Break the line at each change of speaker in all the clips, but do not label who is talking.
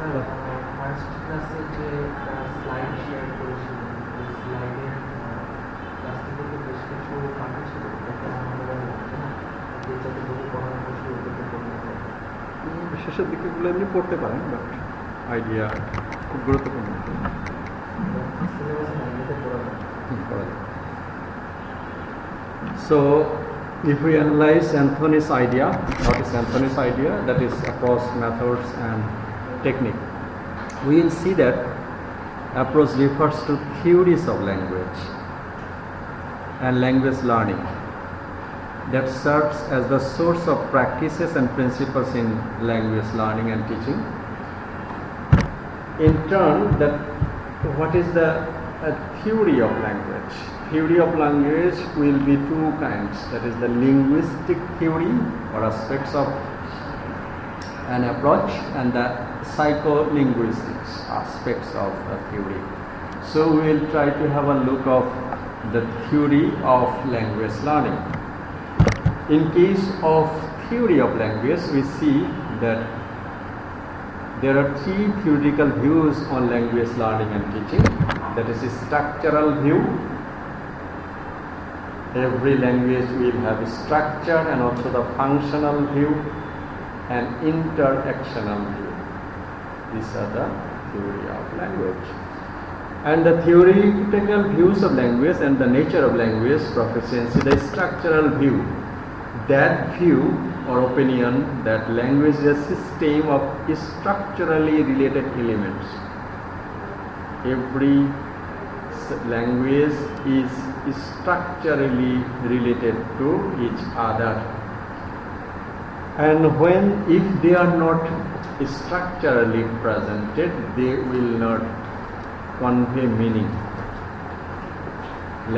Sir first ক্লাসে যে slide share করেছিলেন ওই স্লাইডের কাছ থেকে তো বেশ কিছু বাকি ছিল এটা আমাদের লাগছে না যে যাতে বহু পড়ানো শুরু করতে পারবেন
শেষের দিকেগুলো এমনি পড়তে পারেন, বাট আইডিয়া খুব গুরুত্বপূর্ণ।
সিলেবাসে নাইনতে পড়ানো
করা যায়। So, if we analyze Anthony's idea, what is Anthony's idea? That is across methods and technique. We will see that approach refers to theories of language and language learning that serves as the source of practices and principles in language learning and teaching. In turn, that what is the theory of language? Theory of language will be two kinds, that is the linguistic theory or aspects of an approach and the psycholinguistics aspects of the theory. So we will try to have a look of the theory of language learning. In case of theory of language, we see that there are three theoretical views on language learning and teaching. That is a structural view. Every language will have a structure, and also the functional view and interactional view. These are the theory of language. And the theoretical views of language and the nature of language proficiency, the structural view, that view or opinion that language is a system of structurally related elements. Every language is structurally related to each other, and if they are not structurally presented, they will not convey meaning.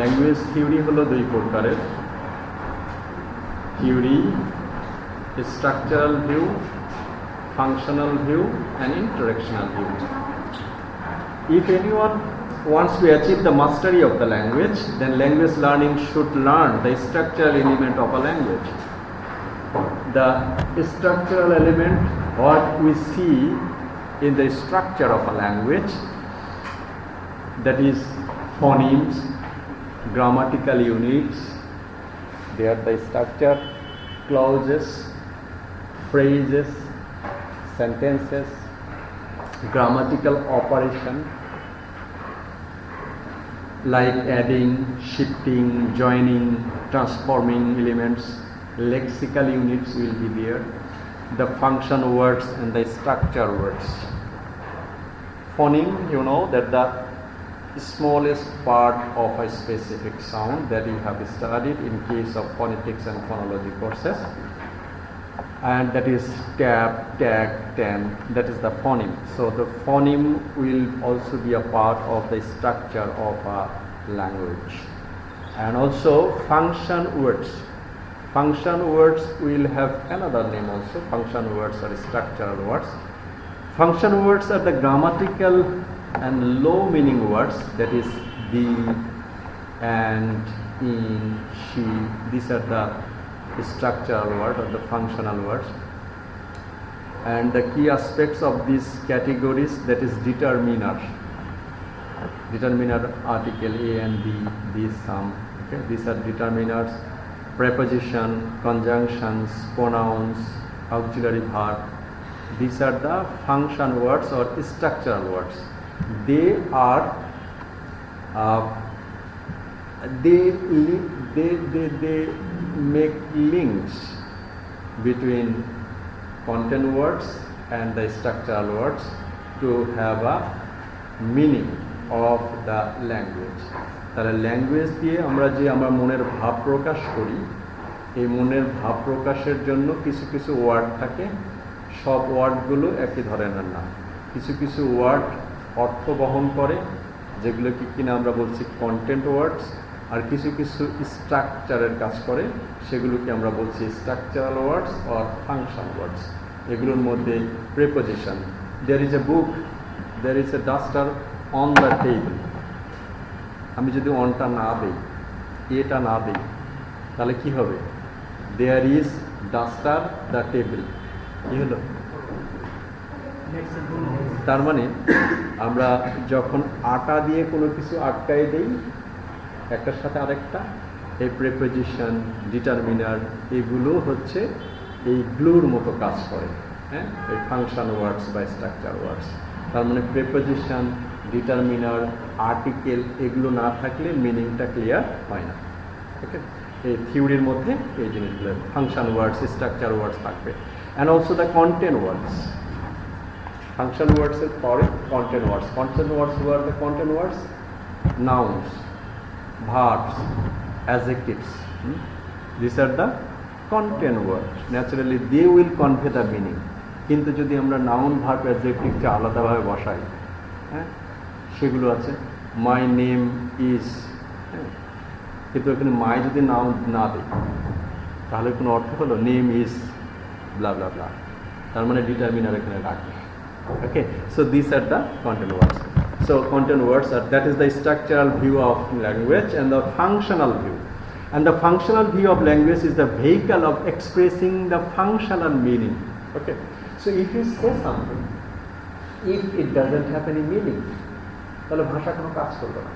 Language theory হলো দুই প্রকারের, theory, structural view, functional view and interactional view. If anyone wants to achieve the mastery of the language, then language learning should learn the structural element of a language. The structural element, what we see in the structure of a language, that is phonemes, grammatical units, they are the structure, clauses, phrases, sentences, grammatical operation like adding, shifting, joining, transforming elements, lexical units will be there, the function words and the structure words. Phoneme, you know that the smallest part of a specific sound that you have studied in case of phonetics and phonology courses, and that is tap, tag, ten, that is the phoneme. So the phoneme will also be a part of the structure of a language. And also function words. Function words will have another name also, function words or structural words. Function words are the grammatical and low meaning words, that is the and, in, she, these are the structural words or the functional words. And the key aspects of these categories, that is determiner, article A and B, these some, okay, these are determiners, preposition, conjunctions, pronouns, auxiliary verb. These are the function words or structural words. They are they make links between content words and the structural words to have a meaning of the language. তাহলে language দিয়ে আমরা যে আমার মনের ভাব প্রকাশ করি, এই মনের ভাব প্রকাশের জন্য কিছু কিছু ওয়ার্ড থাকে, সব ওয়ার্ডগুলো একই ধরনের না, কিছু কিছু ওয়ার্ড অর্থ বহন করে যেগুলোকে কিনা আমরা বলছি কন্টেন্ট ওয়ার্ডস, আর কিছু কিছু স্ট্রাকচারের কাজ করে সেগুলোকে আমরা বলছি structural words or function words. এগুলোর মধ্যে preposition, there is a book, there is a duster on the table. আমি যদি অনটা না দিই, এটা না দিই, তাহলে কি হবে? There is duster the table, কি হলো? তার মানে আমরা যখন আটা দিয়ে কোনো কিছু আটকাই দেই একটার সাথে আরেকটা, এই প্রিপোজিশন, ডিটারমিনার, এগুলো হচ্ছে এই গ্লুর মতো কাজ করে, হ্যাঁ, এই ফাংশন ওয়ার্ডস বা স্ট্রাকচার ওয়ার্ডস। তার মানে প্রিপোজিশন, ডিটারমিনার, আর্টিকেল এগুলো না থাকলে মিনিংটা ক্লিয়ার হয় না। ওকে, এই থিওরির মধ্যে এই জিনিসগুলো ফাংশন ওয়ার্ডস, স্ট্রাকচার ওয়ার্ডস থাকবে। And also the content words. Function ওয়ার্ডসের পরে content words. Content words who are the content words? Nouns, verbs, adjectives. These are the content words. Naturally, they will convey the meaning. কিন্তু যদি আমরা noun, verb, অ্যাডজেক্টিভকে আলাদাভাবে বসাই, হ্যাঁ, সেগুলো আছে মাই নেম ইজ, কিন্তু এখানে মাই যদি নাউন না দিই তাহলে কোনো অর্থ হলো? নেম ইজ ব্লা ব্লা ব্লা, তার মানে ডিটারমিনার এখানে রাখবে। Okay, so these are the content words. So content words are, that is the structural view of language and the functional view. And the functional view of language is the vehicle of expressing the functional meaning. Okay, so if you say something, if it doesn't have any meaning, তাহলে ভাষা কোনো কাজ করবে না।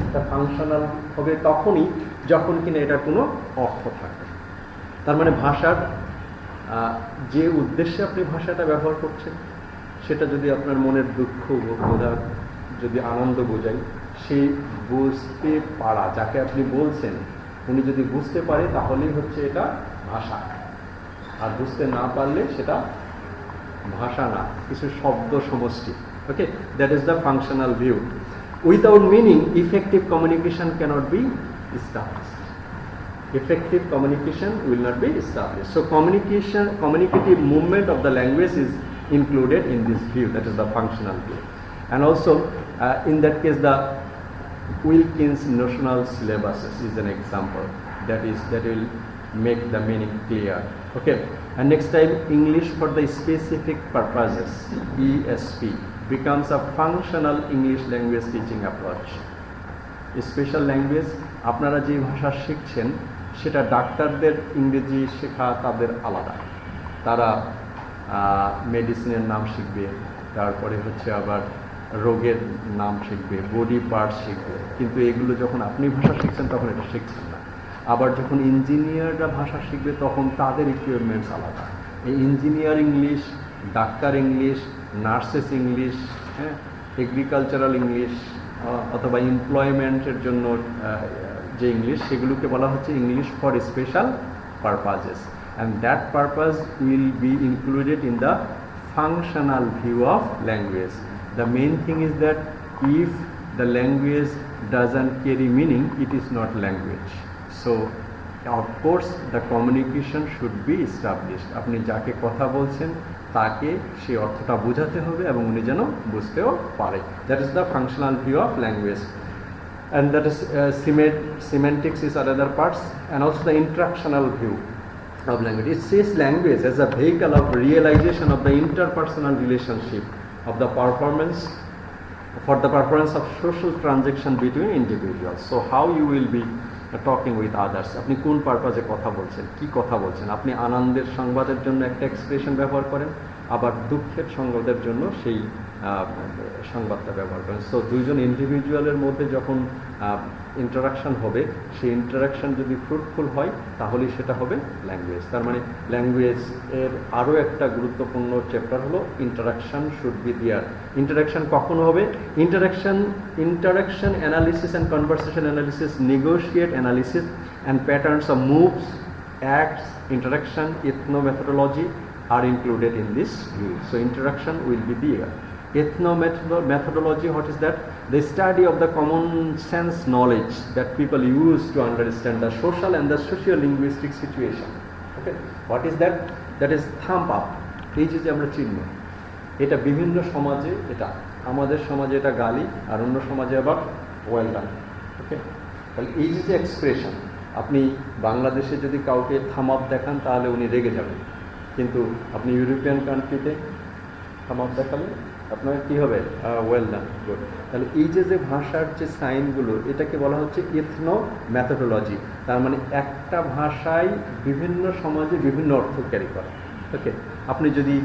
এটা functional হবে তখনই যখন কিনা এটার কোনো অর্থ থাকবে। তার মানে ভাষার যে উদ্দেশ্যে আপনি ভাষাটা ব্যবহার করছেন, সেটা যদি আপনার মনের দুঃখ বোঝা, যদি আনন্দ বোঝাই, সেই বুঝতে পারা, যাকে আপনি বলছেন উনি যদি বুঝতে পারে তাহলেই হচ্ছে এটা ভাষা। আর বুঝতে না পারলে সেটা ভাষা না, কিছু শব্দ সমষ্টি। Okay, that is the functional view. Without meaning effective communication cannot be established. Effective communication will not be established. So communicative movement of the language is included in this view, that is the functional view. And also in that case the Wilkins notional syllabus is an example that will make the meaning clear. Okay, and next time English for the specific purposes, ESP, becomes a functional English language teaching approach. Special language, আপনারা যে ভাষা শিখছেন সেটা ডাক্তারদের ইংরেজি শেখা তাদের আলাদা, তারা মেডিসিনের নাম শিখবে, তারপরে হচ্ছে আবার রোগের নাম শিখবে, বডি পার্টস শিখবে, কিন্তু এগুলো যখন আপনি ভাষা শিখছেন তখন এটা শিখছেন না। আবার যখন ইঞ্জিনিয়াররা ভাষা শিখবে তখন তাদের ইকুইপমেন্টস আলাদা। এই engineer English, doctor English, nurses English, হ্যাঁ, এগ্রিকালচারাল ইংলিশ অথবা এমপ্লয়মেন্টের জন্য যে ইংলিশ, সেগুলোকে বলা হচ্ছে English for special purposes, and that purpose will be included in the functional view of language. The main thing is that if the language doesn't carry meaning, it is not language. So of course the communication should be established. আপনি যাকে কথা বলছেন তাকে সেই অর্থটা বোঝাতে হবে এবং উনি যেন বুঝতেও পারে। That is the functional view of language. And that is semantics is another parts, and also the interactional view of language. It sees language as a vehicle of realization of the interpersonal relationship of the performance, for the performance of social transaction between individuals. So how you will be talking with others, আপনি কোন পারপাজে কথা বলছেন, কি কথা বলছেন। আপনি আনন্দের সংবাদের জন্য একটা এক্সপ্রেশন ব্যবহার করেন, আবার দুঃখের সংবাদের জন্য সেই সংবাদটা ব্যবহার করেন। সো দুইজন ইন্ডিভিজুয়ালের মধ্যে যখন ইন্টারাকশন হবে, সেই ইন্টারাকশন যদি ফ্রুটফুল হয় তাহলেই সেটা হবে ল্যাঙ্গুয়েজ। তার মানে ল্যাঙ্গুয়েজ এর আরও একটা গুরুত্বপূর্ণ চ্যাপ্টার হলো interaction should be there. Interaction কখন হবে? Interaction analysis and conversation analysis, negotiate analysis and patterns of moves, acts, interaction, ethnomethodology are included in this view. So interaction will be there. Ethnomethodology, what is that? The study of the common sense knowledge that people use to understand the social and the socio-linguistic situation. Okay, what is that? That is thumb up. এই যে আমরা চিহ্ন, এটা বিভিন্ন সমাজে, এটা আমাদের সমাজে এটা গালি, আর অন্য সমাজে আবার ওয়েল ডান। ওকে, তাহলে এই যে এক্সপ্রেশন, আপনি বাংলাদেশে যদি কাউকে থাম আপ দেখান তাহলে উনি রেগে যাবেন, কিন্তু আপনি ইউরোপিয়ান কান্ট্রিতে থাম আপ দেখালে আপনার কী হবে? Well done, good. তাহলে এই যে ভাষার যে সাইনগুলো, এটাকে বলা হচ্ছে এথনোমেথোডোলজি। তার মানে একটা ভাষায় বিভিন্ন সমাজে বিভিন্ন অর্থ ক্যারি করা। ওকে, আপনি যদি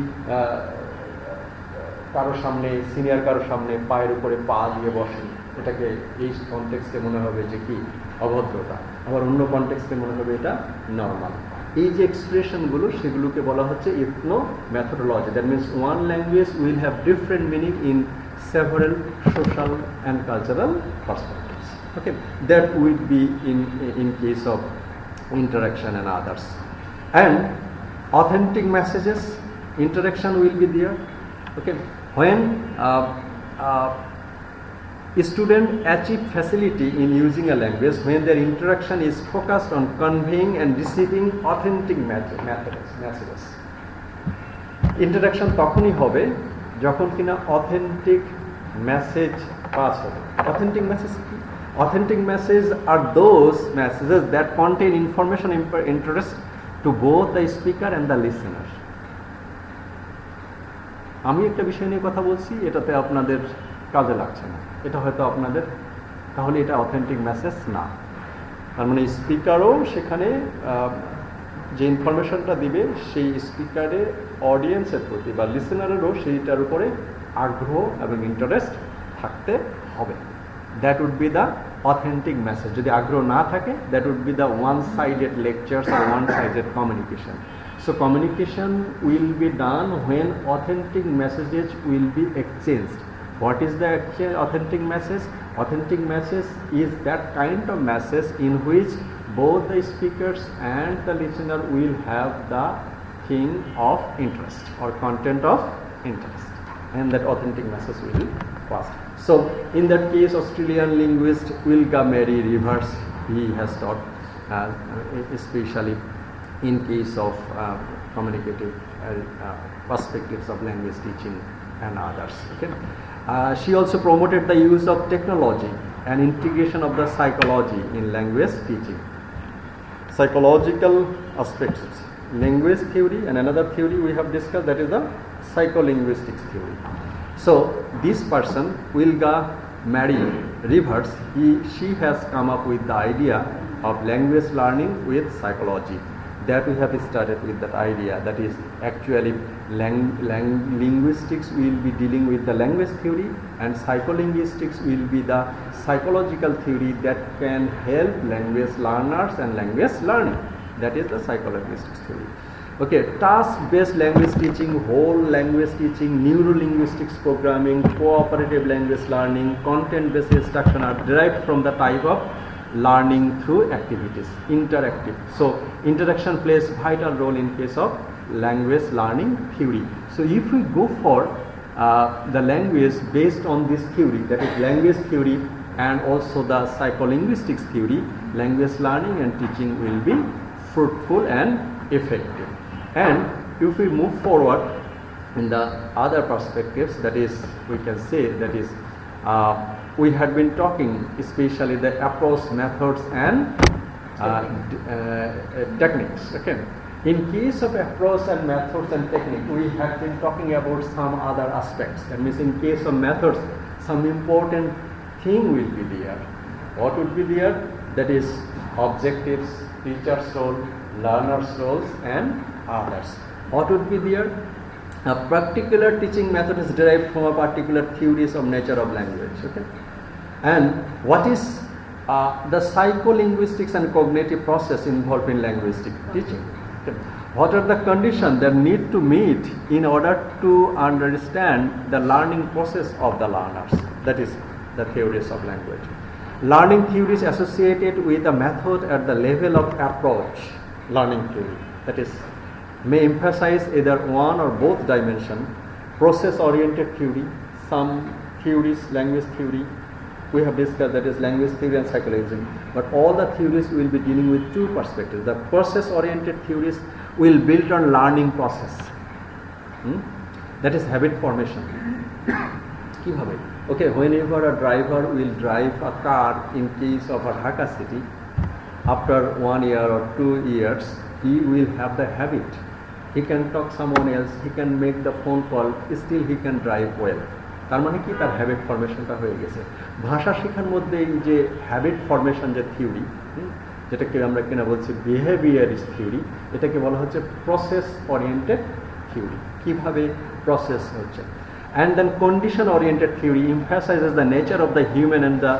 কারো সামনে সিনিয়র কারো সামনে পায়ের উপরে পা দিয়ে বসেন, এটাকে এই কনটেক্সটে মনে হবে যে কি অভদ্রতা, আবার অন্য কনটেক্সটে মনে হবে এটা নর্মাল। এই যে এক্সপ্রেশনগুলো সেগুলোকে বলা হচ্ছে ethnomethodology. That means one language will have different meaning in several social and cultural perspectives. Okay, that will be in case of interaction and others. And authentic messages, interaction will be there. Okay, when student achieve facility in using a language, when their interaction is focused on conveying and receiving authentic messages. Interaction তখনই হবে যখন কিনা authentic message pass হবে। Authentic message কি? Authentic message are those messages that contain information interest to both the speaker and the listener. আমি একটা বিষয় নিয়ে কথা বলছি, এটাতে আপনাদের কাজে লাগছে না, এটা হয়তো আপনাদের, তাহলে এটা অথেন্টিক মেসেজ না। তার মানে স্পিকারও সেখানে যে ইনফরমেশনটা দিবে সেই স্পিকারের অডিয়েন্সের প্রতি বা লিসেনারেরও সেইটার উপরে আগ্রহ এবং ইন্টারেস্ট থাকতে হবে। That would be the authentic message. যদি আগ্রহ না থাকে, that would be the one sided lectures আর one sided communication. So communication will be done when authentic messages will be exchanged. What is the authentic message? Authentic message is that kind of message in which both the speakers and the listener will have the thing of interest or content of interest, and that authentic message will be passed. So in that case, Australian linguist Wilga Mary Rivers, he has taught especially in case of communicative perspectives of language teaching and others. Okay, she also promoted the use of technology and integration of the psychology in language teaching. Psychological aspects, language theory, and another theory we have discussed, that is the psycholinguistics theory. So this person, Wilga Mary Rivers, she has come up with the idea of language learning with psychology. That we have started with that idea, that is actually linguistics will be dealing with the language theory, and psycholinguistics will be the psychological theory that can help language learners and language learning. That is the psycholinguistics theory. Okay, task-based language teaching, whole language teaching, neuro-linguistics programming, cooperative language learning, content-based instruction are derived from the type of learning through activities, interactive. So interaction plays vital role in case of language learning theory. So if we go for the language based on this theory, that is language theory and also the psycholinguistics theory, language learning and teaching will be fruitful and effective. And if we move forward in the other perspectives, that is, we can say that is we had been talking especially the approach, methods and techniques. Okay, in case of approach and methods and technique, we had been talking about some other aspects. That means in case of methods, some important thing will be there. What would be there? That is objectives, teacher's role, learner's roles and others. What would be there? A particular teaching method is derived from a particular theories of nature of language. Okay, and what is the psycholinguistics and cognitive process involved in linguistic teaching? Okay. What are the conditions that need to meet in order to understand the learning process of the learners? That is the theories of language. Learning theories associated with a method at the level of approach, learning theory, that is may emphasize either one or both dimension. Process-oriented theory, some theories, language theory, we have discussed, that is language theory and psychology. But all the theories will be dealing with two perspectives. The process-oriented theories will build on learning process. That is habit formation. Okay, whenever a driver will drive a car in case of a Dhaka city, after 1 year or 2 years, he will have the habit. He can talk someone else, he can make the phone call, still he can drive well. তার মানে কি, তার habit ফরমেশনটা হয়ে গেছে। ভাষা শেখার মধ্যে এই যে হ্যাবিট ফরমেশন যে থিওরি, যেটাকে আমরা কিনা বলছি বিহেভিয়ারিস্ট থিওরি, এটাকে বলা হচ্ছে প্রসেস ওরিয়েন্টেড থিওরি। কিভাবে প্রসেস হচ্ছে? And then condition-oriented theory emphasizes the nature of the human and the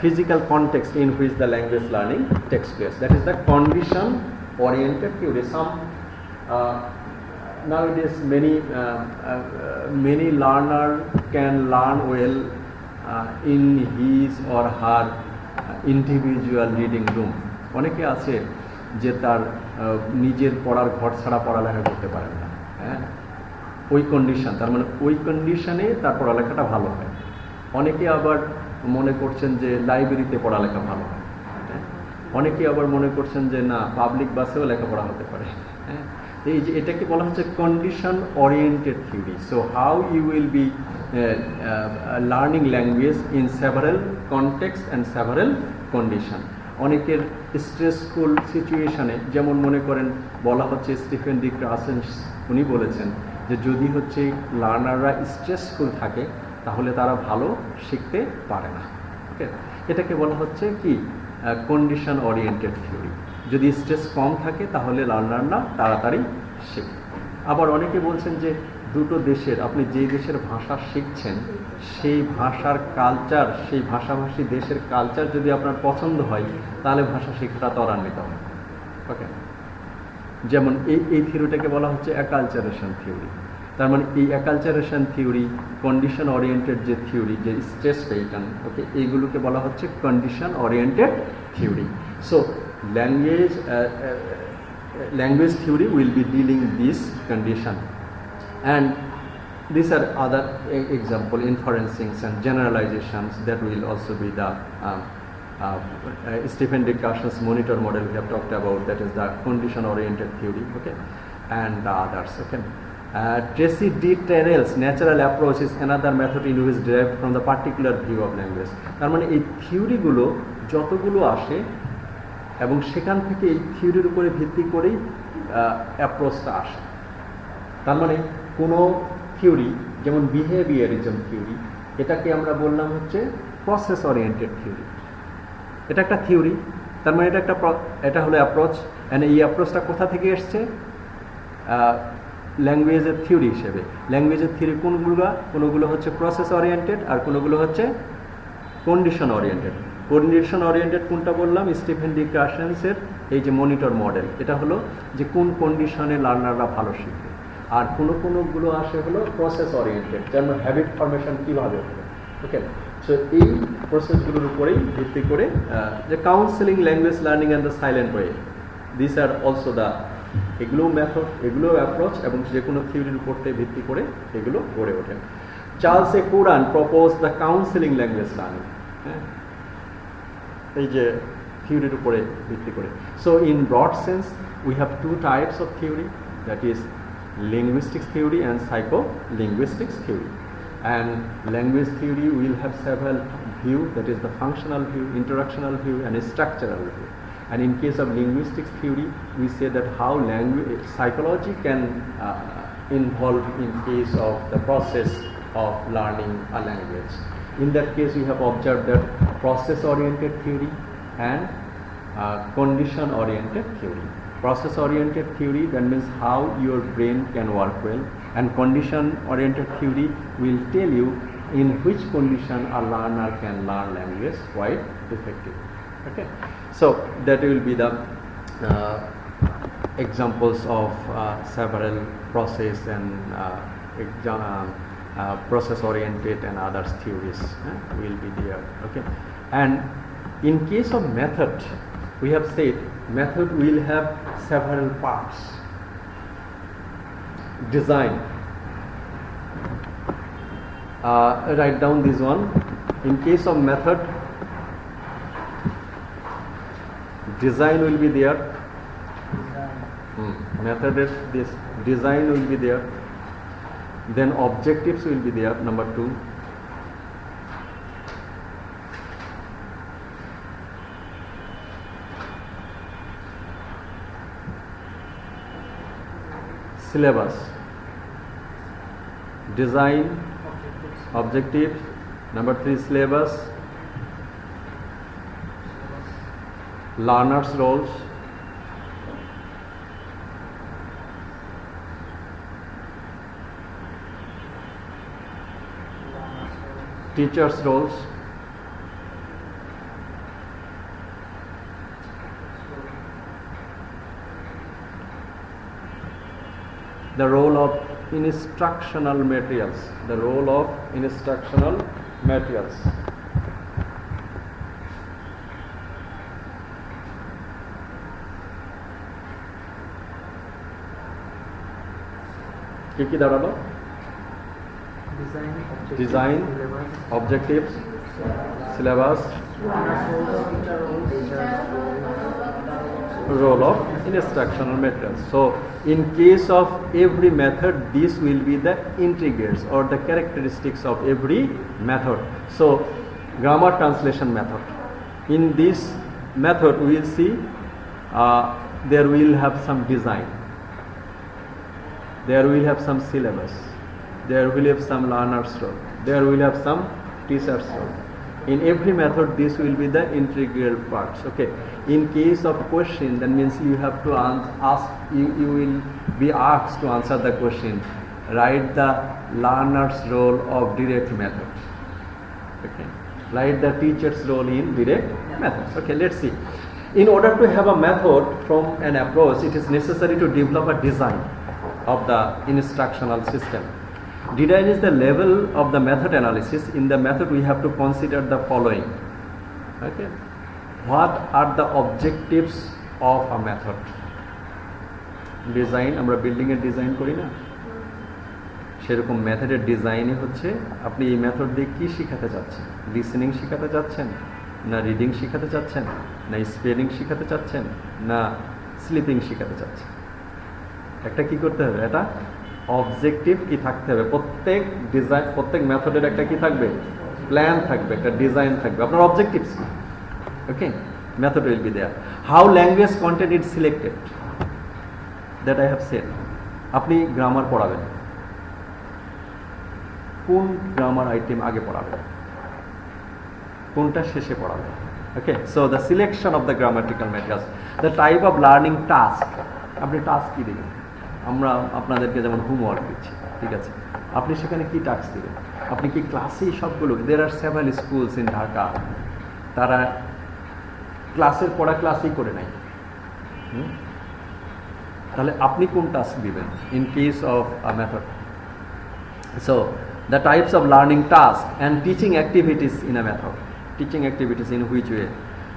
physical context in which the language learning takes place. That is the condition-oriented theory. Nowadays many learner can learn well in his or her individual reading room. অনেকে আছে যে তার নিজের পড়ার ঘর ছাড়া পড়ালেখা করতে পারে না, হ্যাঁ, ওই কন্ডিশন, তার মানে ওই কন্ডিশনে তার পড়ালেখাটা ভালো হয়। অনেকে আবার মনে করছেন যে লাইব্রেরিতে পড়ালেখা ভালো হয়, হ্যাঁ, অনেকে আবার মনে করছেন যে না, পাবলিক বাসেও লেখাপড়া হতে পারে, হ্যাঁ। এই যে এটাকে বলা হচ্ছে condition oriented theory. So how you will be learning language in several context and several condition. অনেকের স্ট্রেসফুল সিচুয়েশানে, যেমন মনে করেন বলা হচ্ছে স্টিফেন ডি ক্রাসেন্স উনি বলেছেন যে যদি হচ্ছে লার্নাররা স্ট্রেসফুল থাকে তাহলে তারা ভালো শিখতে পারে না। ওকে, এটাকে বলা হচ্ছে কি কন্ডিশন ওরিয়েন্টেড থিওরি। যদি স্ট্রেস কম থাকে তাহলে লার্নাররা তাড়াতাড়ি শেখে। আবার অনেকে বলছেন যে দুটো দেশের, আপনি যেই দেশের ভাষা শিখছেন সেই ভাষার কালচার, সেই ভাষাভাষী দেশের কালচার যদি আপনার পছন্দ হয় তাহলে ভাষা শেখাটা ত্বরান্বিত হয়। ওকে, যেমন এই থিওরিটাকে বলা হচ্ছে অ্যাকালচারেশন থিওরি। তার মানে এই অ্যাকালচারেশন থিওরি, কন্ডিশন ওরিয়েন্টেড যে থিওরি, যে স্ট্রেস পেটার্ন, ওকে, এইগুলোকে বলা হচ্ছে condition oriented theory. So language theory will be dealing this condition, and these are other example inferencings and generalizations that will also be the Stephen D. Carson's monitor model we have talked about, that is the condition oriented theory, okay, and the others, okay. Tracy D. Terrell's natural approach is another method in which derived from the particular view of language. তার মানে এই থিওরিগুলো যতগুলো আসে এবং সেখান থেকে এই থিওরির উপরে ভিত্তি করেই অ্যাপ্রোচটা আসে। তার মানে কোনো থিওরি, যেমন বিহেভিয়ারিজম থিওরি, এটাকে আমরা বললাম হচ্ছে প্রসেস ওরিয়েন্টেড থিওরি। এটা একটা থিওরি, তার মানে এটা হলো অ্যাপ্রোচ। অ্যান্ড এই অ্যাপ্রোচটা কোথা থেকে এসছে? ল্যাঙ্গুয়েজের থিওরি হিসেবে। ল্যাঙ্গুয়েজের থিওরি কোনোগুলো হচ্ছে প্রসেস ওরিয়েন্টেড আর কোনোগুলো হচ্ছে কন্ডিশন ওরিয়েন্টেড। কন্ডিশন ওরিয়েন্টেড কোনটা বললাম? স্টিফেন ডি ক্রাসেন্সের এই যে মনিটর মডেল, এটা হলো যে কোন কন্ডিশনে লার্নাররা ভালো শিখবে। আর কোনোগুলো আসে হলো প্রসেস ওরিয়েন্টেড, যেমন হ্যাবিট ফরমেশন কীভাবে হবে। ওকে, সো এই প্রসেসগুলোর উপরেই ভিত্তি করে যে counselling, language learning and the silent way, this are also the, এগুলো মেথড, এগুলো অ্যাপ্রোচ, এবং যে কোনো থিওরির উপরতে ভিত্তি করে এগুলো গড়ে ওঠে। Charles A Curran propose the counselling language learning, হ্যাঁ, এই যে থিওরির উপরে ভিত্তি করে। So in broad sense we have two types of theory, that is linguistics theory and psycholinguistics theory. And language theory will have several views, that is the functional view, interactional view, and structural view. And in case of linguistics theory, we say that how psychology can involve in case of the process of learning a language. In that case, we have observed that process-oriented theory and condition-oriented theory. Process-oriented theory, that means how your brain can work well, and condition-oriented theory will tell you in which condition a learner can learn language quite effectively. Okay, so that will be the examples of several process and process-oriented and others theories will be there. Okay, and in case of method, we have said method will have several parts. Design, write down this one. In case of method, design will be there. Method is this, design will be there. Then objectives will be there, number 2. Syllabus, design, objectives, number 3 syllabus, learners roles, teachers' roles. The role of instructional materials. The role of instructional materials. কি দাঁড়ালো? Design, objectives, syllabus, role of instructional materials. So in case of every method, this will be the integers or the characteristics of every method. So grammar translation method. In this method we will see there will have some design, there will have some syllabus, there will have some learner's role, there will have some teacher's role. In every method this will be the integral parts. Okay, in case of question, that means you have to ask, you will be asked to answer the question, write the learner's role of direct method. Okay, write the teacher's role in direct methods. Okay, let's see. In order to have a method from an approach, it is necessary to develop a design of the instructional system. Design is the level of the method analysis. In the method we have to consider the following. Okay, what are the objectives of a method? Design, আমরা building এর design করি না, সেরকম মেথডের ডিজাইনই হচ্ছে আপনি এই মেথড দিয়ে কি শিখাতে চাচ্ছেন। লিসেনিং শিখাতে চাচ্ছেন, না রিডিং শিখাতে চাচ্ছেন, না স্পেলিং শিখাতে চাচ্ছেন, না স্লিপিং শিখাতে চাচ্ছেন। একটা কি করতে হবে, এটা অবজেক্টিভ কি থাকতে হবে। প্রত্যেক ডিজাইন, প্রত্যেক মেথডের একটা কি থাকবে, প্ল্যান থাকবে, একটা ডিজাইন থাকবে। আপনার অবজেক্টিভস কি? Okay, method will be there. How language content is selected, that I have said. আপনি গ্রামার পড়াবেন, কোন গ্রামার আইটেম আগে পড়াবেন, কোনটা শেষে পড়াবেন। Okay, so the selection of the grammatical methods, the type of learning task. আপনি টাস্ক কি দেবেন? আমরা আপনাদেরকে যেমন হোমওয়ার্ক দিচ্ছি, ঠিক আছে, আপনি সেখানে কি টাস্ক দেবেন? আপনি কি ক্লাসেই সবগুলো, there are several schools in Dhaka, তারা ক্লাসের পড়া ক্লাসেই করে নাই, তাহলে আপনি কোন টাস্ক দিবেন in case of a method? So the types of learning task and teaching activities in a method. Teaching activities in which way?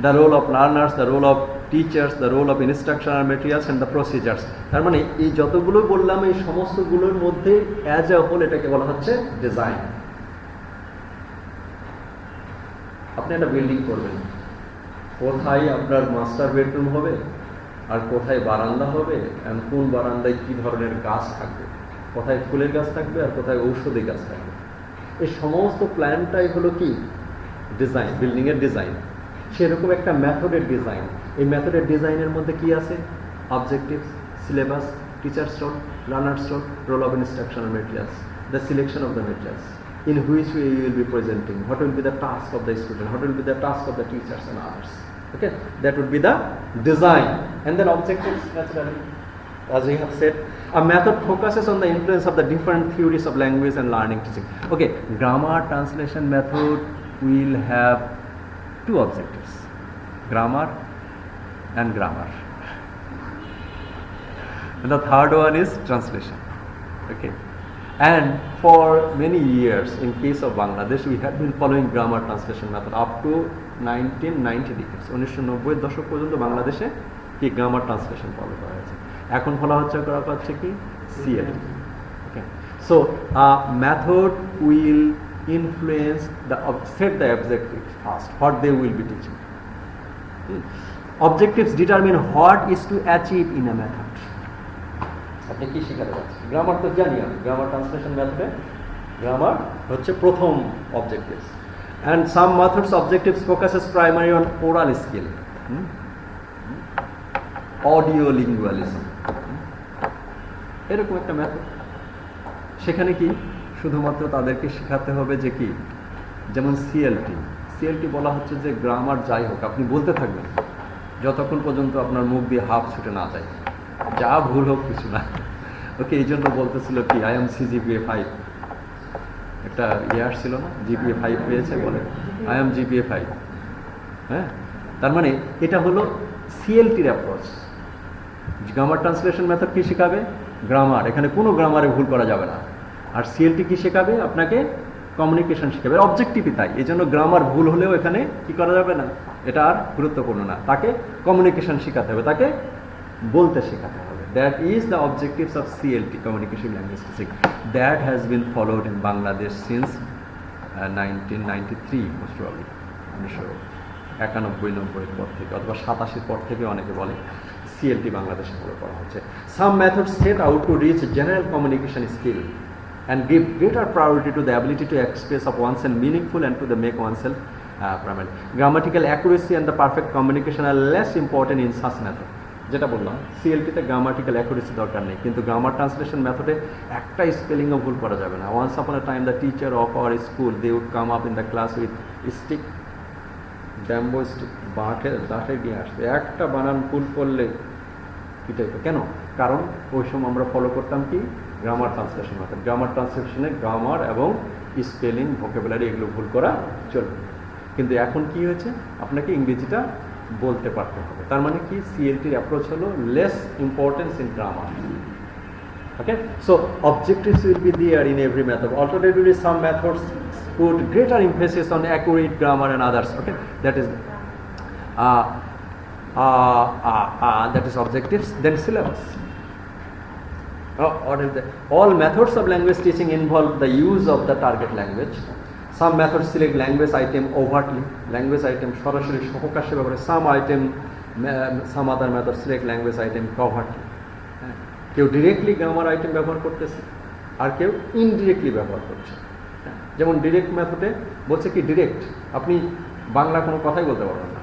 The role of learners, the role of teachers, the role of instructional materials and the procedures. তার মানে এই যতগুলো বললাম, এই সমস্তগুলোর মধ্যে as a whole এটাকে বলা হচ্ছে ডিজাইন। আপনি একটা বিল্ডিং করবেন, কোথায় আপনার মাস্টার বেডরুম হবে, আর কোথায় বারান্দা হবে, আর কোন বারান্দায় কী ধরনের গাছ থাকবে, কোথায় ফুলের গাছ থাকবে আর কোথায় ঔষধি গাছ থাকবে, এই সমস্ত প্ল্যানটাই হলো কি ডিজাইন, বিল্ডিংয়ের ডিজাইন। সেরকম একটা মেথডের ডিজাইন। এই মেথডের ডিজাইনের মধ্যে কি আছে? Objectives, syllabus, teacher's role, learner's role, role of instructional materials, the selection of the materials, in which way you will be presenting, what will be the task of the student, what will be the task of the teachers and others. Okay, that would be the design. And then objectives, naturally, as we have said, a method focuses on the influence of the different theories of language and learning teaching. Okay, grammar translation method will have two objectives, grammar and grammar, and the third one is translation. Okay, and for many years in case of Bangladesh we have been following grammar translation method up to 1990 decades. 1990 দশক পর্যন্ত বাংলাদেশে কি grammar translation follow করা হয়েছে। এখন করা হচ্ছে কি CLT. Okay, so a method will influence the set the objectives first, what they will be teaching. Objectives determine what is to achieve in a method. আপনি কি শিখাতে যাচ্ছেন? গ্রামার তো জানি আমি, গ্রামার ট্রান্সলেশন মেথডে গ্রামার হচ্ছে প্রথম objectives, and some methods objectives focuses primarily on oral skill, audio lingualism, এরকম একটা মেথড। সেখানে কি শুধুমাত্র তাদেরকে শেখাতে হবে যে কি, যেমন সিএলটি বলা হচ্ছে যে গ্রামার যাই হোক আপনি বলতে থাকবেন যতক্ষণ পর্যন্ত আপনার মুখ দিয়ে হাফ ছুটে না যায়, যা ভুল হোক কিছু না। ওকে, এই জন্য বলতেছিল কি I am CGPA 5, একটা আসছিল না, জিপিএ 5 পেয়েছে বলে আই এম জিপিএ 5। হ্যাঁ, তার মানে এটা হলো সিএলটির অ্যাপ্রোচ। গ্রামার ট্রান্সলেশন মেথড কি শেখাবে? গ্রামার, এখানে কোনো গ্রামারে ভুল করা যাবে না। আর সিএলটি কি শেখাবে? আপনাকে কমিউনিকেশন শেখাবে, অবজেক্টিভই তাই। এই জন্য গ্রামার ভুল হলেও এখানে কি করা যাবে না, এটা আর গুরুত্বপূর্ণ না। তাকে কমিউনিকেশন শেখাতে হবে, তাকে বলতে শেখাতে হবে। That is the objectives of CLT, communication language teaching. That has been followed in Bangladesh since 1993 most probably, 1991-90 পর থেকে, অথবা 87 পর থেকে অনেকে বলে সিএলটি বাংলাদেশে ফলো করা হচ্ছে। Some methods set out to reach general communication skill and give greater priority to the ability to express of oneself meaningful and to the make oneself primary. Grammatical accuracy and the perfect communication are less important in such method. যেটা বললাম, সিএলটিতে grammatical accuracy দরকার নেই, কিন্তু grammar translation মেথডে একটা স্পেলিংও ভুল করা যাবে না। Once upon a time the teacher of our school they would come up in the class with stick, bamboo stick, দাঁড়ে নিয়ে আসবে, একটা বানান ভুল করলে পিটাইতো। কেন? কারণ ওই সময় আমরা ফলো করতাম কি, গ্রামার ট্রান্সলেশন মেথড। গ্রামার ট্রান্সলেশনে গ্রামার এবং স্পেলিং, ভোকাবুলারি এগুলো ভুল করা চলবে। কিন্তু এখন কি হয়েছে, আপনাকে ইংরেজিটা বলতে পারতে হবে। তার মানে কি, সিএলটির অ্যাপ্রোচ হলো less importance in grammar. Okay, so objectives will be there in every method. Alternatively, some methods put greater emphasis on accurate grammar and others. Okay, that is objectives, then syllabus. All methods of language teaching involve the use of the target language. Some methods select language item overtly, language item সরাসরি সহকাশে ব্যবহার। Some other methods select language item covertly. কেউ directly grammar item ব্যবহার করতেছে, আর কেউ indirectly ব্যবহার করছে। যেমন direct মেথডে বলছে কি, ডিরেক্ট আপনি বাংলা কোনো কথাই বলতে পারবেন না,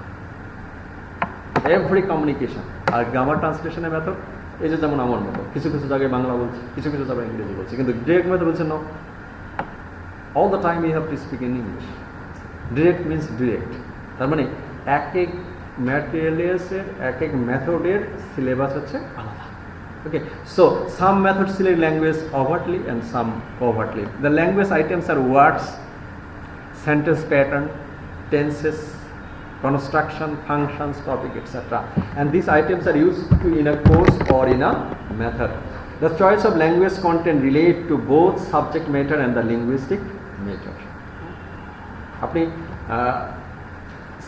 এভরি কমিউনিকেশন। আর গ্রামার ট্রান্সলেশনের মেথড, এই যে যেমন আমার মতো কিছু কিছু জায়গায় বাংলা বলছে, কিছু কিছু জায়গায় ইংরেজি বলছে, কিন্তু ডিরেক্ট মেথড বলছে no, all the time you have to speak in English. Direct means direct. তার মানে এক এক ম্যাটেরিয়ালসের, এক এক মেথডের সিলেবাস হচ্ছে আলাদা। Okay, so some methods select language overtly and some covertly. The language items are words, sentence pattern, tenses, construction, functions, topic, etc. And these items are used in a course or in a method. The choice of language content relate to both subject matter and the linguistic matter. আপনি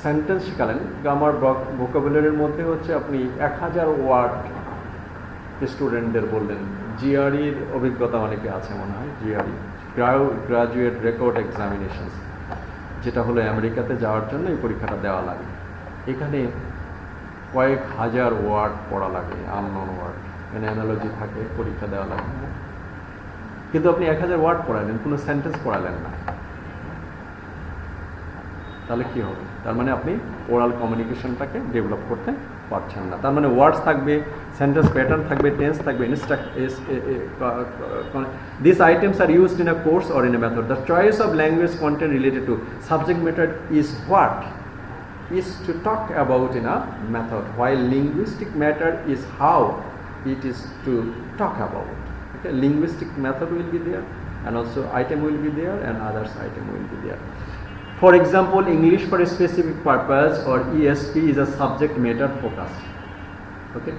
sentence শিখালেন, grammar ভোকাবুলারির মধ্যে হচ্ছে আপনি 1000 word স্টুডেন্টদের বললেন। জিআরইর অভিজ্ঞতা অনেকে আছে মনে হয়, জিআরই, গ্রাজুয়েট রেকর্ড এক্সামিনেশন, যেটা হলো আমেরিকাতে যাওয়ার জন্য এই পরীক্ষাটা দেওয়া লাগে। এখানে কয়েক হাজার ওয়ার্ড পড়া লাগে, আননোন ওয়ার্ড, এখানে অ্যানালজি থাকে, পরীক্ষা দেওয়া লাগে। কিন্তু আপনি 1000 ওয়ার্ড পড়ালেন, কোনো সেন্টেন্স পড়ালেন না, তাহলে কি হবে? তার মানে আপনি ওরাল কমিউনিকেশনটাকে ডেভেলপ করতে পারছেন না। তার মানে ওয়ার্ডস থাকবে, সেন্টেন্স প্যাটার্ন থাকবে, টেন্স থাকবে, these items are used in a course or in a method. The choice of language content related to subject matter is what is to talk about in a method, while linguistic matter is how it is to talk about. Okay, linguistic method will be there, and also item will be there, and others item will be there. For example, English for a specific purpose or ESP is a subject matter focus. Okay,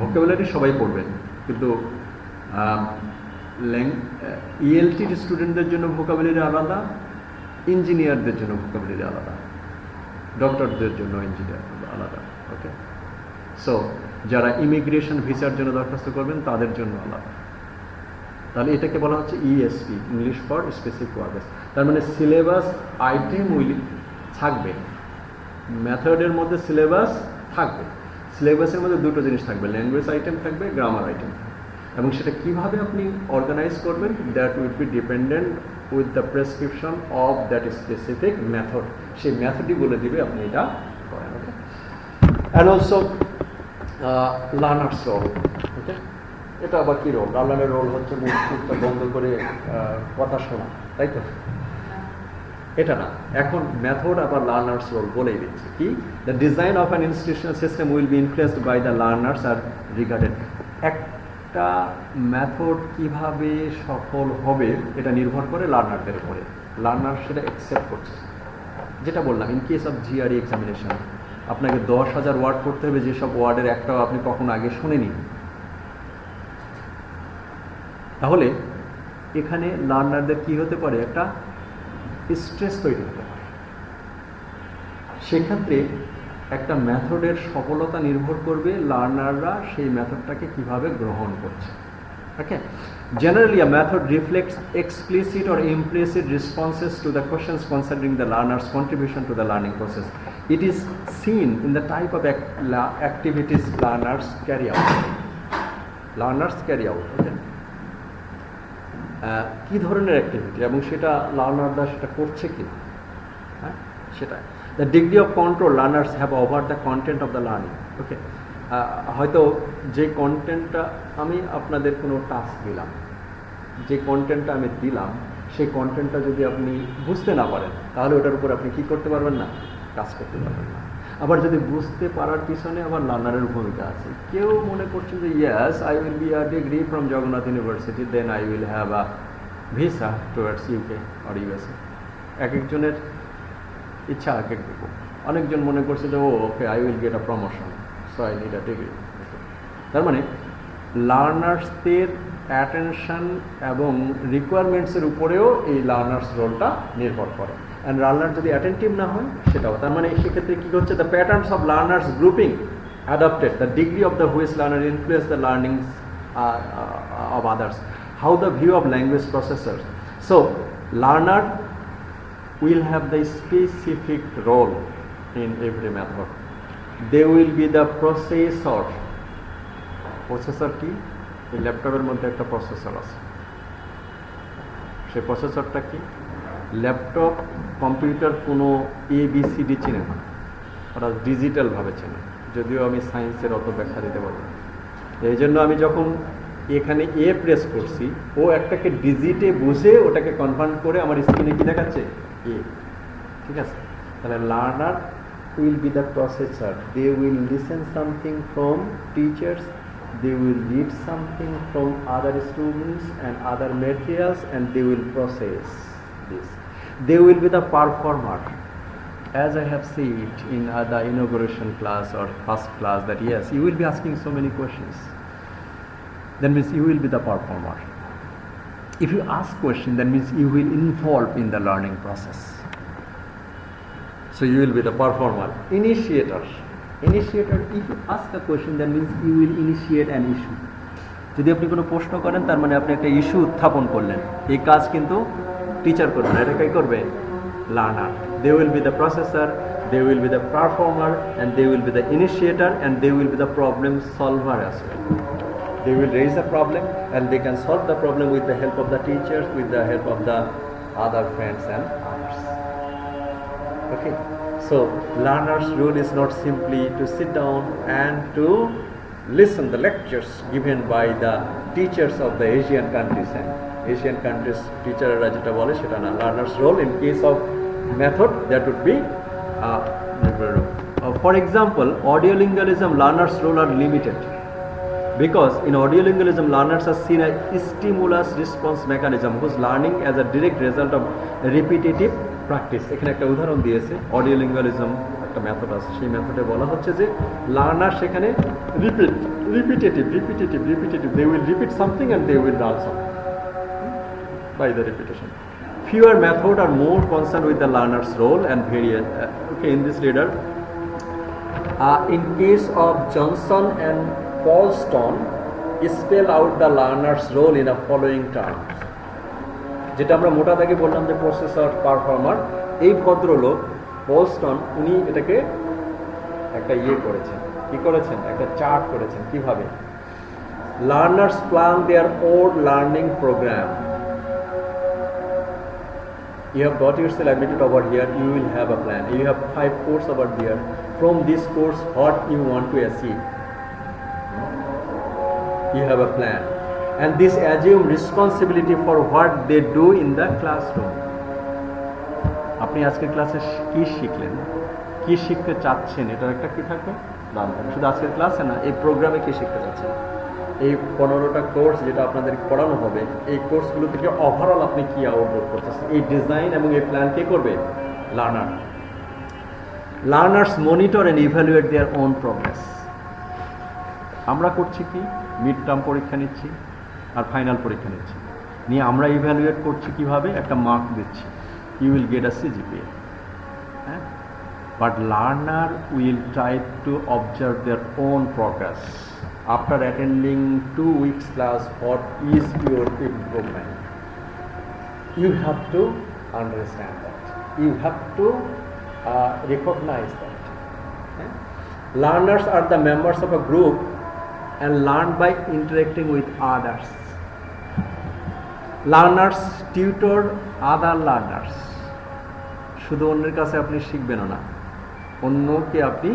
vocabulary সবাই পড়বেন, কিন্তু ELT স্টুডেন্টদের জন্য vocabulary আলাদা, ইঞ্জিনিয়ারদের জন্য vocabulary আলাদা, ডক্টরদের জন্য ইঞ্জিনিয়ার আলাদা। ওকে, সো যারা ইমিগ্রেশন ভিসার জন্য দরখাস্ত করবেন তাদের জন্য আলাদা। তাহলে এটাকে বলা হচ্ছে ESP, English for specific purpose. তার মানে সিলেবাস আইটেম উইল থাকবে, মেথডের মধ্যে সিলেবাস থাকবে। সিলেবাসের মধ্যে দুটো জিনিস থাকবে, ল্যাঙ্গুয়েজ আইটেম থাকবে, গ্রামার আইটেম থাকবে। এবং সেটা কিভাবে আপনি অর্গানাইজ করবেন, that will be dependent with the prescription of that specific method. সেই মেথডই বলে দিবে আপনি এটা করেন। ওকে, অ্যান্ড অলসো লার্নার্স রোল। ওকে, এটা আবার কী রোল? লার্নারের রোল হচ্ছে মুখটা বন্ধ করে কথা শোনা, তাই তো? এটা না, এখন মেথড আবার লার্নার্স রোল বলেই দিচ্ছে কি, the design of an institutional system will be influenced by the learners are regarded. একটা মেথড কিভাবে সফল হবে এটা নির্ভর করে লার্নারদের উপরে। লার্নার সেটা অ্যাকসেপ্ট করছে। যেটা বললাম, in case of GRE examination আপনাকে 10,000 ওয়ার্ড করতে হবে, যেসব ওয়ার্ডের একটাও আপনি কখনো আগে শুনেনি। তাহলে এখানে লার্নারদের কি হতে পারে, একটা স্ট্রেস তৈরি হতে পারে। সেক্ষেত্রে একটা মেথডের সফলতা নির্ভর করবে লার্নাররা সেই মেথডটাকে কিভাবে গ্রহণ করছে। ওকে, generally a method reflects explicit or implicit responses to the questions concerning the learner's contribution to the learning process. It is seen in the type of activities learners carry out. Okay? কি ধরনের activity এবং সেটা লার্নাররা সেটা করছে কি, হ্যাঁ সেটা। The degree of control learners have over the content of the learning. Okay, হয়তো যে কন্টেন্টটা আমি আপনাদের কোনো টাস্ক দিলাম, যে কন্টেন্টটা আমি দিলাম সেই কন্টেন্টটা যদি আপনি বুঝতে না পারেন তাহলে ওটার উপর আপনি কি করতে পারবেন না, কাজ করতে পারবেন না। আবার যদি বুঝতে পারার পিছনে আবার লার্নারের ভূমিকা আছে। কেউ মনে করছেন যে yes I will be a degree from Jagannath University, then I will have a visa towards UK or USA. এক একজনের ইচ্ছা এক এক রকম। অনেকজন মনে করছে যে okay I will get a promotion, so I need a degree. তার মানে লার্নার্সদের অ্যাটেনশন এবং রিকোয়ারমেন্টসের উপরেও এই লার্নার্স রোলটা নির্ভর করে। অ্যান্ড লার্নার যদি অ্যাটেন্টিভ না হয় সেটাও। তার মানে সেক্ষেত্রে কী হচ্ছে, the patterns of learners grouping adapted, the degree of the which learner influence the learnings of others, how the view of language processor. So learner will have the specific role in every method. They will be the processor. Processor কি, এই ল্যাপটপের মধ্যে একটা processor আছে। সেই প্রসেসরটা কি, laptop computer কোনো ABCD চেনে না, ওরা ডিজিটালভাবে চেনে। যদিও আমি সায়েন্সের অত ব্যাখ্যা দিতে পারবো না, এই জন্য আমি যখন এখানে এ প্রেস করছি ও একটাকে ডিজিটে বুঝে ওটাকে কনভার্ট করে আমার স্ক্রিনে কি দেখাচ্ছে, এ। ঠিক আছে, তাহলে learner will be the processor. They will listen something from teachers, they will read something from other students and other materials, and they will process this. They will be the performer. As I have said in the inauguration class or first class that yes, you will be asking so many questions. That means you will be the performer. If you ask question, that means you will involve in the learning process. So you will be the performer. Initiator, if you ask a question, that means you will initiate an issue. যদি আপনি কোনো প্রশ্ন করেন তার মানে আপনি একটা issue উত্থাপন করলেন। এই কাজ কিন্তু টিচার করবে না, এটা কে করবে, learner. They will be the processor, they will be the performer, and they will be the initiator, and they will be the problem solver as well. They will raise a problem and they can solve the problem with the help of the teachers, with the help of the other friends and others. Okay, so learner's role is not simply to sit down and to listen the lectures given by the teachers of the Asian countries, and Asian countries teacher যেটা বলে সেটা না। learner's role in case of method that would be for example audiolingualism, learner's role are limited because in audiolingualism learners are seen as stimulus response mechanism whose learning as a direct result of repetitive practice. এখানে একটা উদাহরণ দিয়েছে, অডিওলিঙ্গুয়ালিজম একটা method আছে, সেই মেথডে বলা হচ্ছে যে লার্নার সেখানে repetitive they will repeat something and they will learn something by the repetition. Fewer methods are more concerned with the learner's role and variant. Okay, in this reader, in case of Johnson and Paulston, spell out the learner's role in the following terms. যেটা আমরা মোটা দাগে বললাম যে processor, performer, এই ভদ্রলোক পলস্টন উনি এটাকে একটা করেছেন, কি করেছেন, একটা চার্ট করেছেন। কিভাবে learners plan their own learning programme. You have got yourself admitted over here, you will have a plan. You have 5 courses over there. From this course, what you want to achieve, you have a plan. And this assume responsibility for what they do in the classroom. আপনি আজকের ক্লাসে কি শিখলেন, কি শিখতে চাচ্ছেন, এটার একটা কি থাকবে, শুধু আজকের ক্লাসে না, এই প্রোগ্রামে কি শিখতে চাচ্ছেন, এই 15টা কোর্স যেটা আপনাদের পড়ানো হবে, এই কোর্সগুলো থেকে ওভারঅল আপনি কি আউটপুট করতেছেন, এই ডিজাইন এবং এই প্ল্যান কে করবে? Learner. Learners monitor and evaluate there own progress. আমরা করছি কি, মিড টার্ম পরীক্ষা নিচ্ছি আর ফাইনাল পরীক্ষা নিচ্ছি, নিয়ে আমরা ইভ্যালুয়েট করছি কিভাবে, একটা মার্ক দিচ্ছি, you will get a CGPA. হ্যাঁ, but learner will try to observe their own progress after attending 2 weeks class. What is your improvement? You have to understand that, you have to recognize that. Learners are the members of a group and learn by interacting with others. Learners tutor other learners. শুধু অন্যের কাছে আপনি শিখবেনও না, অন্যকে আপনি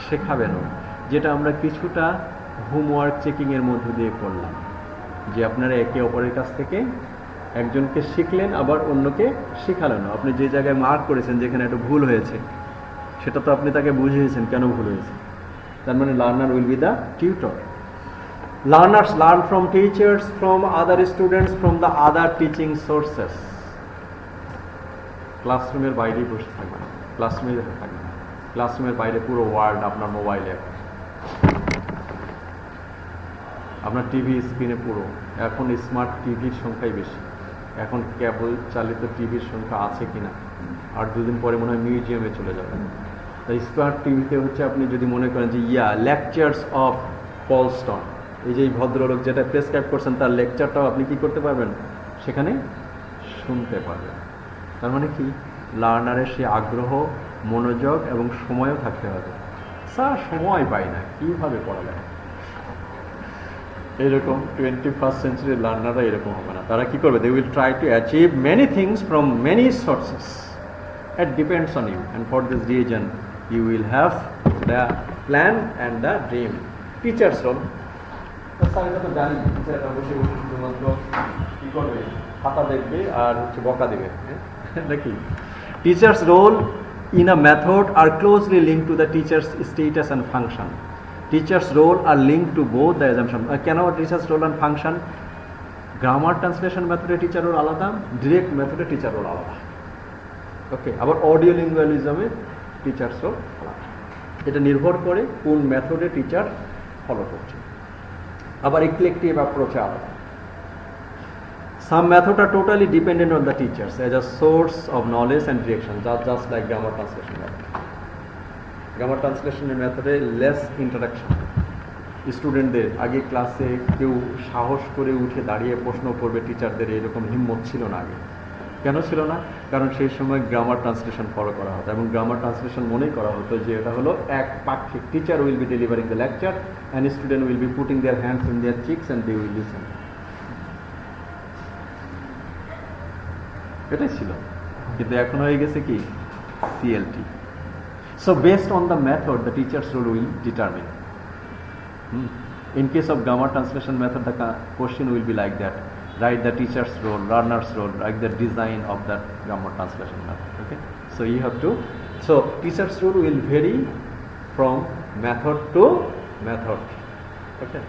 শেখাবেনও, যেটা আমরা কিছুটা হোমওয়ার্ক চেকিংয়ের মধ্য দিয়ে করলাম, যে আপনারা একে অপরের কাছ থেকে একজনকে শিখলেন আবার অন্যকে শেখালেন। আপনি যে জায়গায় মার্ক করেছেন, যেখানে একটা ভুল হয়েছে, সেটা তো আপনি তাকে বুঝিয়েছেন কেন ভুল হয়েছে। তার মানে learner will be the tutor. Learners learn from teachers, from other students, from the other teaching sources. ক্লাসরুমের বাইরেই বসে থাকবেন, ক্লাসরুমে থাকবেন, ক্লাসরুমের বাইরে পুরো ওয়ার্ল্ড আপনার মোবাইলে, আপনার টিভি স্ক্রিনে পুরো। এখন স্মার্ট টিভির সংখ্যাই বেশি, এখন কেবল চালিত টিভির সংখ্যা আছে কিনা, আর দুদিন পরে মনে হয় মিউজিয়ামে চলে যাবেন। তাই স্মার্ট টিভিতে হচ্ছে, আপনি যদি মনে করেন যে লেকচার্স অফ পল স্টন, এই যে এই ভদ্রলোক যেটা প্রেসক্রাইব করছেন, তার লেকচারটাও আপনি কি করতে পারবেন, সেখানে শুনতে পারবেন। তার মানে কি, লার্নারের সে আগ্রহ, মনোযোগ এবং সময়ও থাকতে হবে। স্যার সময় পাই না, কীভাবে পড়ালেন? এরকম 21st century লার্নাররা এরকম হবে না। তারা কি করবে? They will try to achieve many things from many sources. It depends on you, and for this reason you will have the plan and the dream. Teacher's role, sir এটা তো জানি, টিচাররা বসে বসে শুধুমাত্র কী করবে, খাতা দেখবে আর হচ্ছে বকা দেবে, নাকি? Teacher's role in a method are closely linked to the teacher's status and function. Teacher's role are linked to both the assumption. Can our teacher's role and function? Grammar translation method teacher role alada, direct method teacher role alada. Okay, আবার audio lingualism teacher's role alada. এটা নির্ভর করে কোন মেথডে teacher follow করছে। আবার eclectic approach আলাদা। Some methods are totally dependent on the teachers as a source of knowledge and direction, just like grammar translation method. Grammar translation method less interaction. স্টুডেন্টদের আগে ক্লাসে কেউ সাহস করে উঠে দাঁড়িয়ে প্রশ্ন করবে টিচারদের, এরকম হিম্মত ছিল না আগে। কেন ছিল না? কারণ সেই সময় গ্রামার ট্রান্সলেশন ফলো করা হতো, এবং গ্রামার ট্রান্সলেশন মনেই করা হতো যে এটা হলো এক পাক্ষিক। Teacher will be delivering the lecture and student will be putting their hands in their cheeks and they will listen. এটাই ছিল, কিন্তু এখন হয়ে গেছে কি CLT. So based on the method the teacher's role will determine. In case of grammar translation method, the question will be like that: write the teacher's role, learner's role, like the design of that grammar translation method. Okay, so you have to. So teacher's role will vary from method to method. Okay.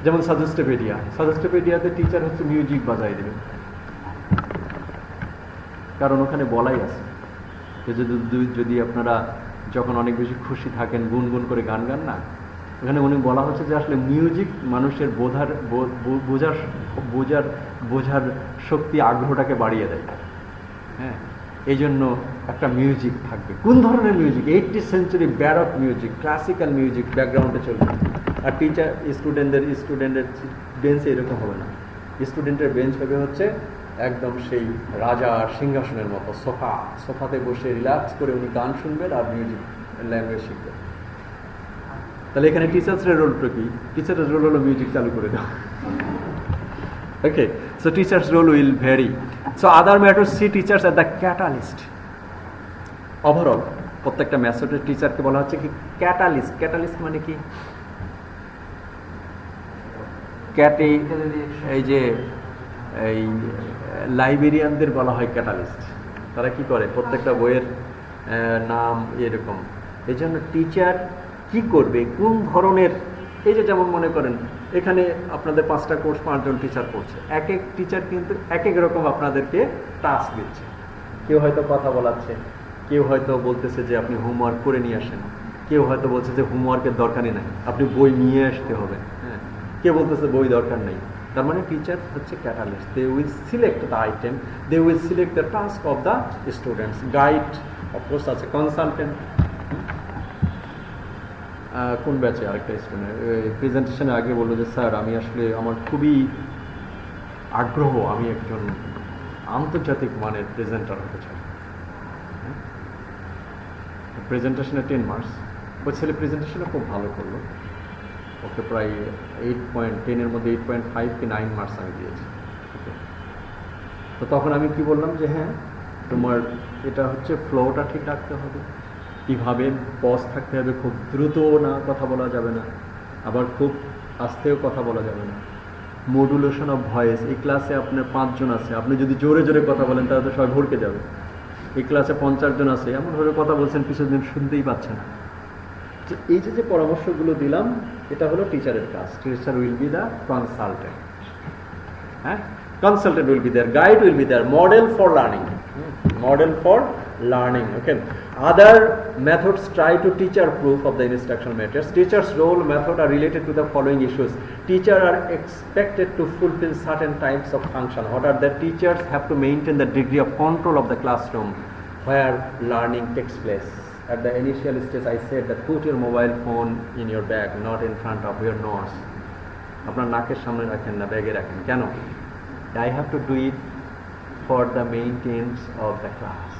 যেমন সাজেস্টিভিডিয়াতে teacher হচ্ছে music বাজাই দেবে, কারণ ওখানে বলাই আছে যদি আপনারা যখন অনেক বেশি খুশি থাকেন গুনগুন করে গান গান না, ওখানে উনি বলা হচ্ছে যে আসলে মিউজিক মানুষের বোঝার শক্তি, আগ্রহটাকে বাড়িয়ে দেয়। হ্যাঁ, এই জন্য একটা মিউজিক থাকবে। কোন ধরনের music? 80th century Barog music, classical music ব্যাকগ্রাউন্ডে চলবে। আর টিচার স্টুডেন্টের বেঞ্চ এরকম হবে না। স্টুডেন্টের বেঞ্চ হবে হচ্ছে একদম সেই রাজার সিংহাসনের মতো, সোফাতে বসে রিল্যাক্স করে উনি গান শুনবেন আর মিউজিক ল্যাঙ্গুয়েজ শিখবেন। তাহলে এখানে টিচার্সের রোলটা কি? টিচারের রোল হলো মিউজিক চালু করে দাও। Okay, so teachers role will vary. So other matters see teachers at the catalyst. Overall প্রত্যেকটা মেথডের টিচারকে বলা হচ্ছে কি ক্যাটালিস্ট। ক্যাটালিস্ট মানে কি? এই যে এই লাইব্রেরিয়ানদের বলা হয় ক্যাটালিস্ট। তারা কি করে? প্রত্যেকটা বইয়ের নাম এরকম। এই জন্য টিচার কি করবে, কোন ধরনের এই যে যেমন মনে করেন এখানে আপনাদের 5টা কোর্স 5জন টিচার পড়ছে, এক এক টিচার কিন্তু এক এক রকম আপনাদেরকে টাস্ক দিচ্ছে। কেউ হয়তো কথা বলাচ্ছে, কেউ হয়তো বলতেছে যে আপনি হোমওয়ার্ক করে নিয়ে আসেন, কেউ হয়তো বলছে যে হোমওয়ার্কের দরকারই নাই, আপনি বই নিয়ে আসতে হবে, হ্যাঁ, কেউ বলতেছে বই দরকার নেই। তার মানে টিচার হচ্ছে catalyst, they will select the item, they will select the task of the students. Guide of course আছে, কনসালটেন্ট। কোন ব্যাচে আরেকটা স্টুডেন্ট প্রেজেন্টেশনে আগে বললো যে স্যার আমি আসলে আমার খুবই আগ্রহ, আমি একজন আন্তর্জাতিক মানের প্রেজেন্টার হতে চাই। প্রেজেন্টেশনে 10 মার্কস, ওই ছেলে প্রেজেন্টেশনে খুব ভালো করলো, ওকে প্রায় 8.10-এর মধ্যে 8.5 কি 9 মার্কস আমি দিয়েছি। তো তখন আমি কি বললাম যে হ্যাঁ তোমার এটা হচ্ছে ফ্লোটা ঠিক রাখতে হবে, কীভাবে পজ থাকতে হবে, খুব দ্রুত না কথা বলা যাবে না, আবার খুব আস্তেও কথা বলা যাবে না। মডুলেশন অফ ভয়েস, এই ক্লাসে আপনার 5 জন আছে, আপনি যদি জোরে জোরে কথা বলেন তাহলে তো সবাই ভরকে যাবে। এই ক্লাসে 50 জন আছে, এমনভাবে কথা বলছেন কিছুদিন শুনতেই পাচ্ছে না। তো এই যে পরামর্শগুলো দিলাম, এটা হলো টিচারের কাজ। Teacher will be the consultant, হ্যাঁ, consultant will be there, guide will be there, model for learning, model for learning. Okay, other methods try to teacher proof of the instructional materials. Teachers role method are related to the following issues. Teachers are expected to fulfill certain types of function. What are the teachers have to maintain the degree of control of the classroom where learning takes place. At the initial stage I said that put your mobile phone in your bag, not in front of your nose. আপনার নাকের সামনে রাখেন না, ব্যাগে রাখেন। কেন? I have to do it for the maintenance of the class.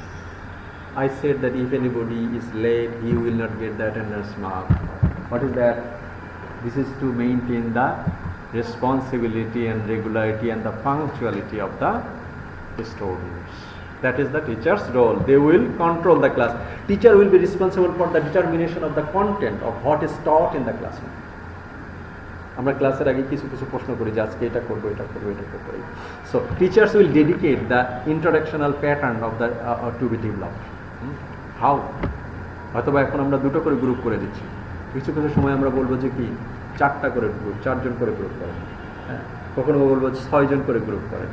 I said that if anybody is late, he will not get the attendance mark. What is that? This is to maintain the responsibility and regularity and the punctuality of the students. That is the teacher's role. They will control the class. Teacher will be responsible for the determination of the content of what is taught in the classroom. আমরা ক্লাসের আগে কিছু কিছু প্রশ্ন করি যে আজকে এটা করবো, এটা করবো, এটা করবো। So teachers will dedicate the introductional pattern of the to be developed. How? হয়তোবা এখন আমরা 2টো করে গ্রুপ করে দিচ্ছি, কিছু কিছু সময় আমরা বলবো যে কি 4টা করে গ্রুপ, 4 জন করে গ্রুপ করেন, হ্যাঁ, কখনো বলবো 6 জন করে গ্রুপ করেন।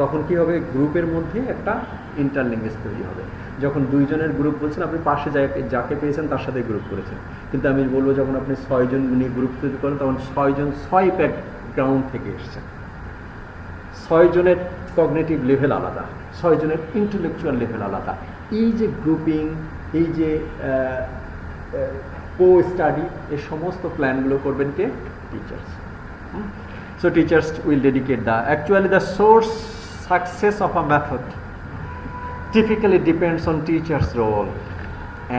তখন কি হবে, গ্রুপের মধ্যে একটা ইন্টারলিঙ্গেজ তৈরি হবে। যখন 2 জনের গ্রুপ বলছেন, আপনি পাশে যাকে পেয়েছেন তার সাথে গ্রুপ করেছেন, কিন্তু আমি বলবো যখন আপনি 6 জন নিয়ে গ্রুপ তৈরি করেন তখন 6 জন 6 ব্যাকগ্রাউন্ড থেকে এসেছেন। 6 জনের কগনিটিভ লেভেল আলাদা, 6 জনের ইন্টেলেকচুয়াল লেভেল আলাদা। এই যে গ্রুপিং, এই যে কো স্টাডি, এই সমস্ত প্ল্যানগুলো করবেন কে? Teachers. So teachers will dedicate actually the source success of a method typically depends on teachers' role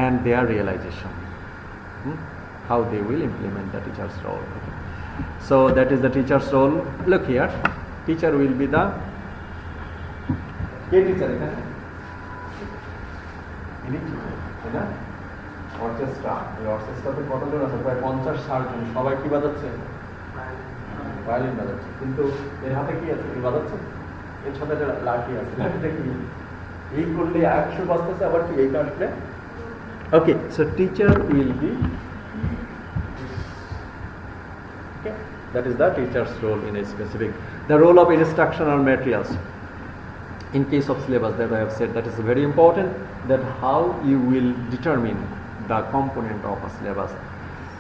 and their realization, how they will implement the teacher's role. So that is the teacher's role. Look here, teacher will be the teacher অর্কেস্ট্রাতে কতজন আছে? প্রায় 50-60 জন। সবাই কি বাজাচ্ছে? Violin বাজাচ্ছে। কিন্তু এর হাতে কি আছে? কি বাজাচ্ছে? এর সাথে একটা লাঠি আছে। লাঠিটা কি? এই করলে 100 বাজতেছে, আবার কি এই কাটলে? Okay, so teacher will be, okay, that is the teacher's role in a specific. The role of instructional materials in case of syllabus, that I have said, that is very important, that how you will determine the component of a syllabus.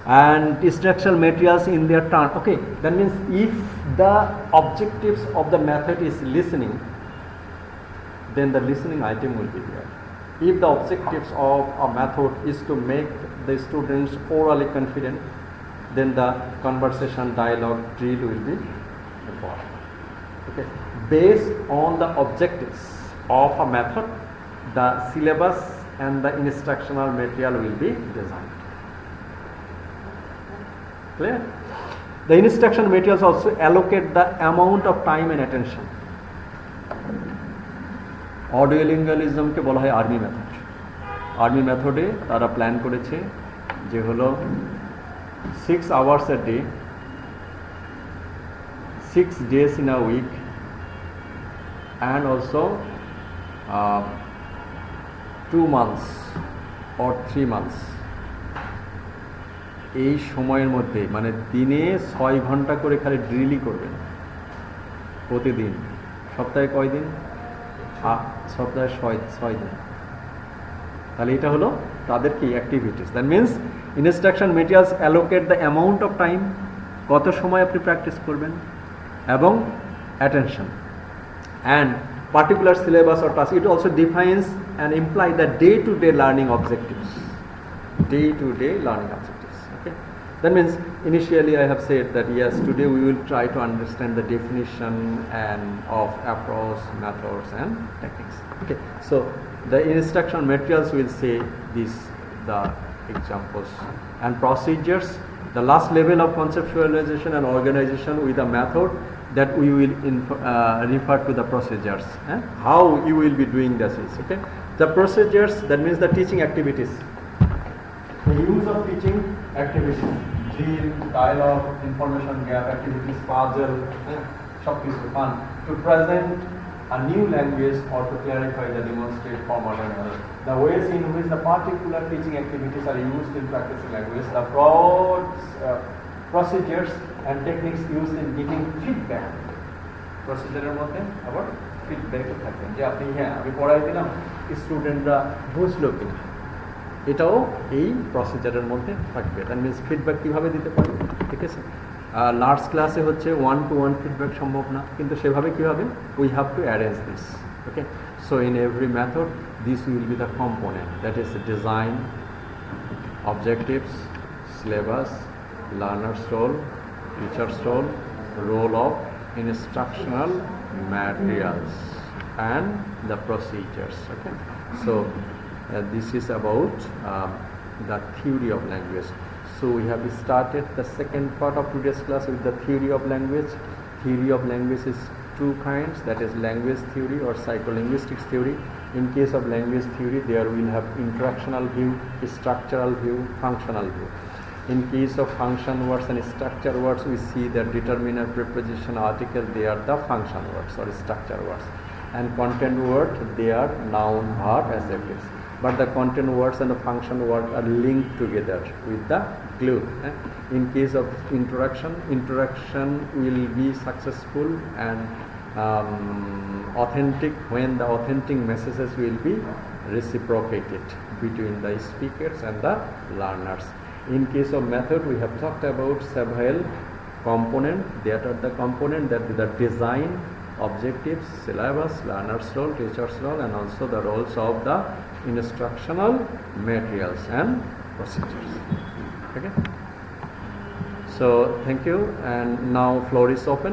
And instructional materials in their turn. Okay, that means if the objectives of the method is listening, then the listening item will be there. If the objectives of a method is to make the students orally confident, then the conversation dialogue drill will be important. Okay, based on the objectives of a method, the syllabus and the instructional material will be designed. Clear? The instruction materials also allocate the amount of time and attention. অডিওলিঙ্গালিজমকে বলা হয় army method. Army মেথডে তারা plan করেছে যে হলো 6 hours a day, 6 days in a week, and also 2 months or 3 months এই সময়ের মধ্যে মানে দিনে 6 ঘন্টা করে খালি ড্রিলই করবেন প্রতিদিন। সপ্তাহে কয় দিন? সপ্তাহে 6 দিন। তাহলে এটা হলো তাদের কি activities. That means instruction materials allocate the amount of time, কত সময় আপনি প্র্যাকটিস করবেন, এবং attention and particular syllabus or task. It also defines and imply the day-to-day learning objectives. Day-to-day learning objectives. Okay. That means initially I have said that yes, today we will try to understand the definition and of approach, methods, and techniques. Okay. So the instruction materials will say these the examples and procedures. The last level of conceptualization and organization with a method that we will refer to the procedures. How you will be doing this is, okay. The procedures, that means the teaching activities. The use of teaching activities, drill, dialogue, information gap activities, puzzle, fun, to present a new language or to clarify the demonstrate formal and other. The ways in which the particular teaching activities are used in practicing language, the procedures and techniques used in giving feedback. প্রসিজারের মধ্যে আবার ফিডব্যাকও থাকবে যে আপনি হ্যাঁ আমি পড়াই দিলাম স্টুডেন্টরা বুঝলো কিনা, এটাও এই প্রসিজারের মধ্যে থাকবে। দ্যাট মিনস ফিডব্যাক কীভাবে দিতে পারি, ঠিক আছে। লার্জ ক্লাসে হচ্ছে 1-to-1 ফিডব্যাক সম্ভব না, কিন্তু সেভাবে কীভাবে we have to arrange this, okay. So in every method this will be the component, that is design, objectives, syllabus, learner's role, teacher's role of instructional materials, and the procedures. Okay, so this is about the theory of language. So we have started the second part of today's class with the theory of language. Theory of language is two kinds, that is language theory or psycholinguistics theory. In case of language theory, there will have interactional view, structural view, functional view. In case of function words and structure words, we see that determiner, preposition, article, they are the function words or structure words. And content word, they are noun, verb, adjectives. But the content words and the function words are linked together with the glue. In case of interaction will be successful and authentic when the authentic messages will be reciprocated between the speakers and the learners. In case of method, we have talked about several components. That are the component that is the design, objectives, syllabus, learner's role, teacher's role, and also the roles of the instructional materials and procedures. Okay. So thank you, and now floor is open.